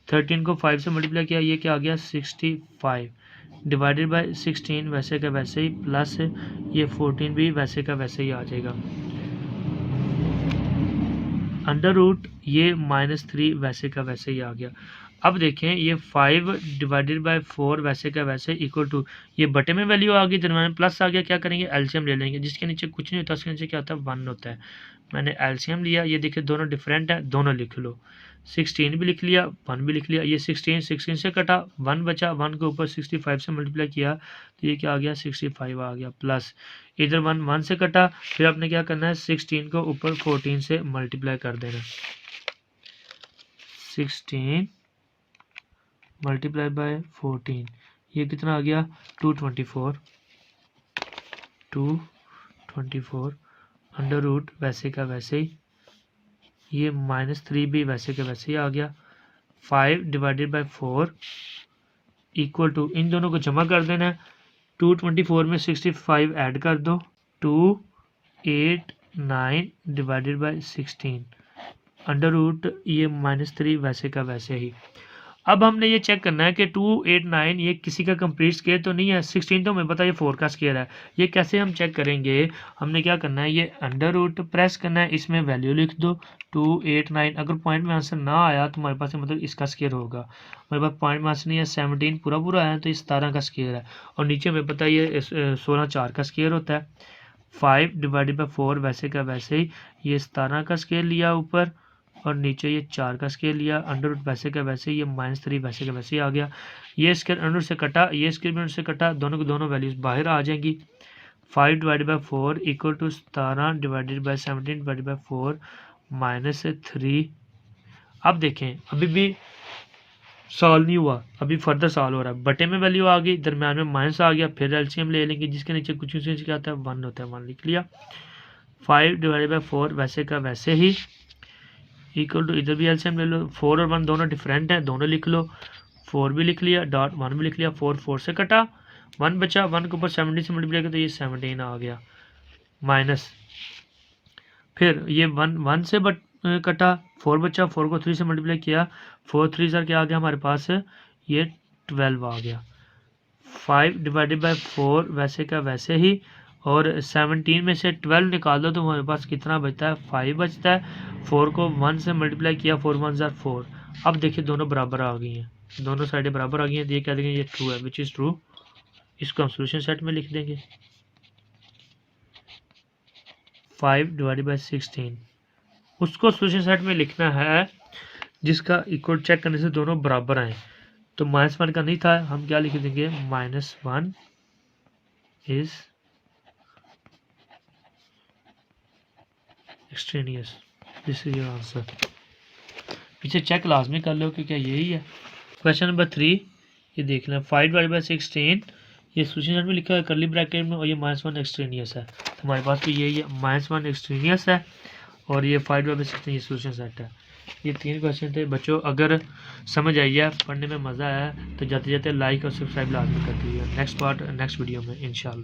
13 को 5 से मल्टीप्लाई किया, ये क्या आ गया, 65 डिवाइडेड बाय 16 वैसे का वैसे ही, प्लस ये 14 भी वैसे का वैसे ही आ जाएगा, अंडर रूट ये -3 वैसे का वैसे ही आ गया। अब देखें, ये 5 डिवाइडेड बाय 4 वैसे का वैसे इक्वल टू, ये बटे में वैल्यू आ गई, दरम्यान में प्लस आ गया, क्या करेंगे, एलसीएम ले लेंगे, जिसके नीचे कुछ नहीं होता उसके नीचे क्या होता है, 1 होता है। मैंने एलसीएम लिया, ये देखिए दोनों डिफरेंट है, दोनों लिख लो, 16 भी लिख लिया, 1 भी लिख लिया, ये 16 से कटा, 1 बचा, 1 के ऊपर 65 से मल्टीप्लाई किया तो ये क्या आ गया, 65 आ गया, प्लस इधर 1 से कटा, फिर आपने क्या करना है, 16 को ऊपर 14 से मल्टीप्लाई कर देना, 16 मल्टीप्लाई बाय 14, ये कितना आ गया, 224 अंडर रूट वैसे का वैसे ही, ये -3 भी वैसे के वैसे ही आ गया। 5 डिवाइडेड बाय 4 इक्वल टू, इन दोनों को जमा कर देना है, 224 में 65 ऐड कर दो, 289 डिवाइडेड बाय 16 अंडर रूट ये -3 वैसे का वैसे ही। अब हमने ये चेक करना है कि 289 ये किसी का कंप्लीट स्केयर तो नहीं है, 16 तो हमें पता है ये 4 का स्केयर है, ये कैसे हम चेक करेंगे, हमने क्या करना है, ये अंडर रूट प्रेस करना है, इसमें वैल्यू लिख दो 289, अगर पॉइंट में आंसर ना आया तो हमारे पास मतलब इसका स्केयर होगा, हमारे पास पॉइंट में आंसर नहीं है, 17 पूरा पूरा है तो ये 17 का स्केयर है, और नीचे हमें पता है ये 16 4 का स्केयर होता है। 5 डिवाइडेड बाई 4 वैसे का वैसे ही, ये 17 का स्केयर लिया ऊपर और नीचे ये 4 का स्केयर लिया, अंडर रूट वैसे का वैसे, ये -3 वैसे का वैसे ही आ गया। ये स्केयर अंडर से कटा, ये स्केयर अंडर से कटा, दोनों की दोनों वैल्यूज बाहर आ जाएंगी। 5 divided by 4 equal to 17 divided by 17 divided by 4 -3। अब देखें अभी भी सॉल्व नहीं हुआ, अभी फर्दर सॉल्व हो रहा है, बटे में वैल्यू आ गई, दरम्यान में माइनस आ गया, फिर एलसीएम ले लेंगे, जिसके नीचे कुछ क्या आता है 1 होता है, 1 लिख लिया। 5 डिवाइडेड बाई 4 वैसे का वैसे ही इक्वल टू, इधर भी एलसीएम ले लो, 4 और 1 दोनों डिफरेंट हैं, दोनों लिख लो, 4 भी लिख लिया, डॉट 1 भी लिख लिया, 4 4 से कटा, 1 बचा, 1 के ऊपर 17 से मल्टीप्लाई किया तो ये 17 आ गया, माइनस फिर ये 1 से कटा, 4 बचा, 4 को 3 से मल्टीप्लाई किया, 4 3 सर क्या आ गया हमारे पास, ये 12 आ गया। 5 डिवाइडेड बाय 4 वैसे का वैसे ही, और 17 में से 12 निकाल दो तो हमारे पास कितना बचता है, 5 बचता है। 4 को 1 से मल्टीप्लाई किया, 4 1 जार 4। अब देखिए दोनों बराबर आ गई हैं, दोनों साइडें बराबर आ गई हैं, तो ये कह देंगे ये ट्रू है, विच इज़ ट्रू। इसको हम सोल्यूशन सेट में लिख देंगे। 5 डिवाइडेड बाई 16, उसको सोल्यूशन सेट में लिखना है जिसका इक्वल चेक करने से दोनों बराबर आए। तो -1 का नहीं था, हम क्या लिख देंगे, -1 is extraneous, this is your answer. पीछे चेक लाजमी कर लो कि क्या यही है। क्वेश्चन नंबर 3 ये देख लें, 5 डिवाइडेड बाई 16, ये सोल्यूशन सेट में लिखा है कर्ली ब्रैकेट में, और ये -1 एक्सट्रेनियस है। तो हमारे पास भी यही है, -1 एक्सट्रेनियस है, और ये 5 डिवाइडेड बाई 16 ये सोल्यूशन सेट है। ये 3 क्वेश्चन थे बच्चों। अगर समझ आई है, पढ़ने में मज़ा आया, तो जाते जाते लाइक और सब्सक्राइब लाजमी कर दीजिए। नेक्स्ट पार्ट नेक्स्ट वीडियो में इंशाल्लाह।